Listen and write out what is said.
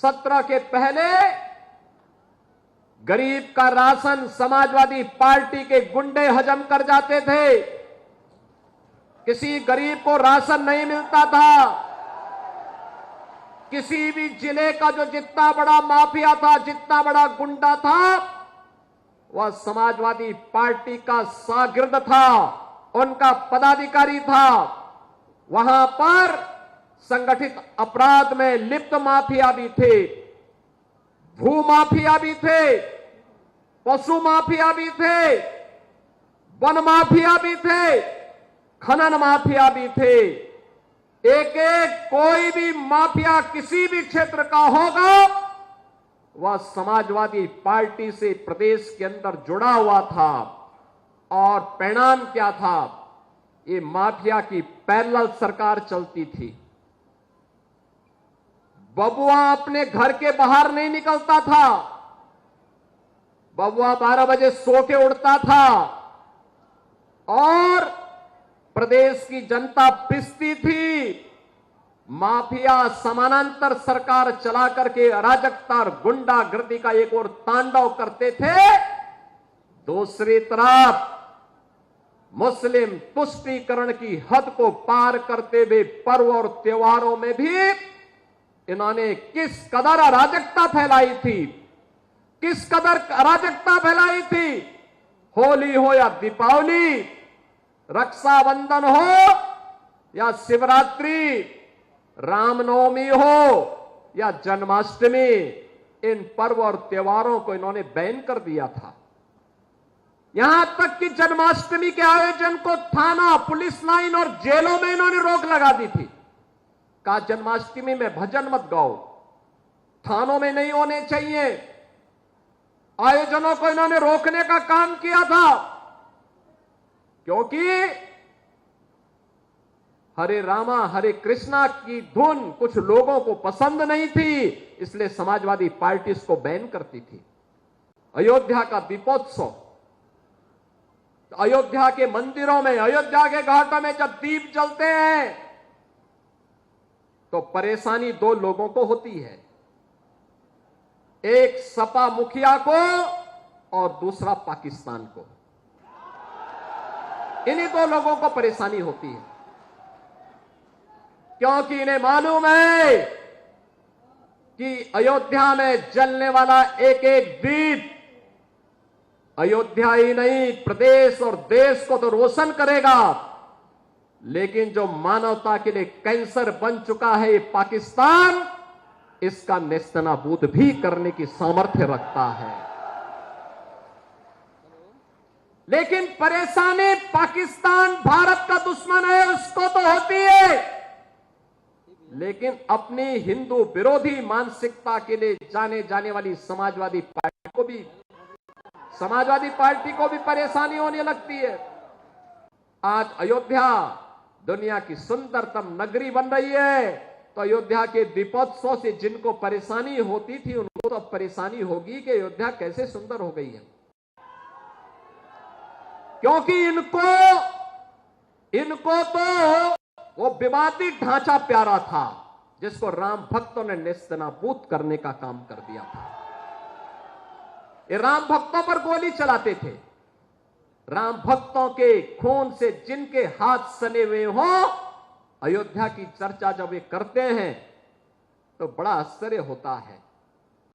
17 के पहले गरीब का राशन समाजवादी पार्टी के गुंडे हजम कर जाते थे। किसी गरीब को राशन नहीं मिलता था। किसी भी जिले का जो जितना बड़ा माफिया था, जितना बड़ा गुंडा था, वह समाजवादी पार्टी का शागिर्द था, उनका पदाधिकारी था। वहां पर संगठित अपराध में लिप्त माफिया भी थे, भू माफिया भी थे, पशु माफिया भी थे, वन माफिया भी थे, खनन माफिया भी थे। एक एक कोई भी माफिया किसी भी क्षेत्र का होगा, वह समाजवादी पार्टी से प्रदेश के अंदर जुड़ा हुआ था। और परिणाम क्या था? ये माफिया की पैरेलल सरकार चलती थी। बबुआ अपने घर के बाहर नहीं निकलता था। बबुआ 12 बजे सो के उठता था और प्रदेश की जनता पिसती थी। माफिया समानांतर सरकार चला करके अराजकता और गुंडागर्दी का एक और तांडव करते थे। दूसरी तरफ मुस्लिम तुष्टीकरण की हद को पार करते हुए पर्व और त्योहारों में भी इन्होंने किस कदर अराजकता फैलाई थी, किस कदर अराजकता फैलाई थी। होली हो या दीपावली, रक्षाबंधन हो या शिवरात्रि, रामनवमी हो या जन्माष्टमी, इन पर्व और त्योहारों को इन्होंने बैन कर दिया था। यहां तक कि जन्माष्टमी के आयोजन को थाना, पुलिस लाइन और जेलों में इन्होंने रोक लगा दी थी। कहा जन्माष्टमी में भजन मत गाओ, थानों में नहीं होने चाहिए। आयोजनों को इन्होंने रोकने का काम किया था, क्योंकि हरे रामा हरे कृष्णा की धुन कुछ लोगों को पसंद नहीं थी, इसलिए समाजवादी पार्टी इसको बैन करती थी। अयोध्या का दीपोत्सव, अयोध्या के मंदिरों में, अयोध्या के घाटों में जब दीप जलते हैं तो परेशानी दो लोगों को होती है, एक सपा मुखिया को और दूसरा पाकिस्तान को। इन्हीं दो लोगों को परेशानी होती है, क्योंकि इन्हें मालूम है कि अयोध्या में जलने वाला एक एक दीप अयोध्या ही नहीं प्रदेश और देश को तो रोशन करेगा, लेकिन जो मानवता के लिए कैंसर बन चुका है ये पाकिस्तान, इसका नेस्तनाबूद भी करने की सामर्थ्य रखता है। लेकिन परेशानी पाकिस्तान भारत का दुश्मन है उसको तो होती है, लेकिन अपनी हिंदू विरोधी मानसिकता के लिए जाने जाने वाली समाजवादी पार्टी को भी परेशानी होने लगती है। आज अयोध्या दुनिया की सुंदरतम नगरी बन रही है, तो अयोध्या के दीपोत्सव से जिनको परेशानी होती थी उनको तो अब परेशानी होगी कि अयोध्या कैसे सुंदर हो गई है, क्योंकि इनको तो वो विवादित ढांचा प्यारा था जिसको राम भक्तों ने नेस्तनाबूद करने का काम कर दिया था। ये राम भक्तों पर गोली चलाते थे। राम भक्तों के खून से जिनके हाथ सने हुए हो, अयोध्या की चर्चा जब वे करते हैं तो बड़ा आश्चर्य होता है।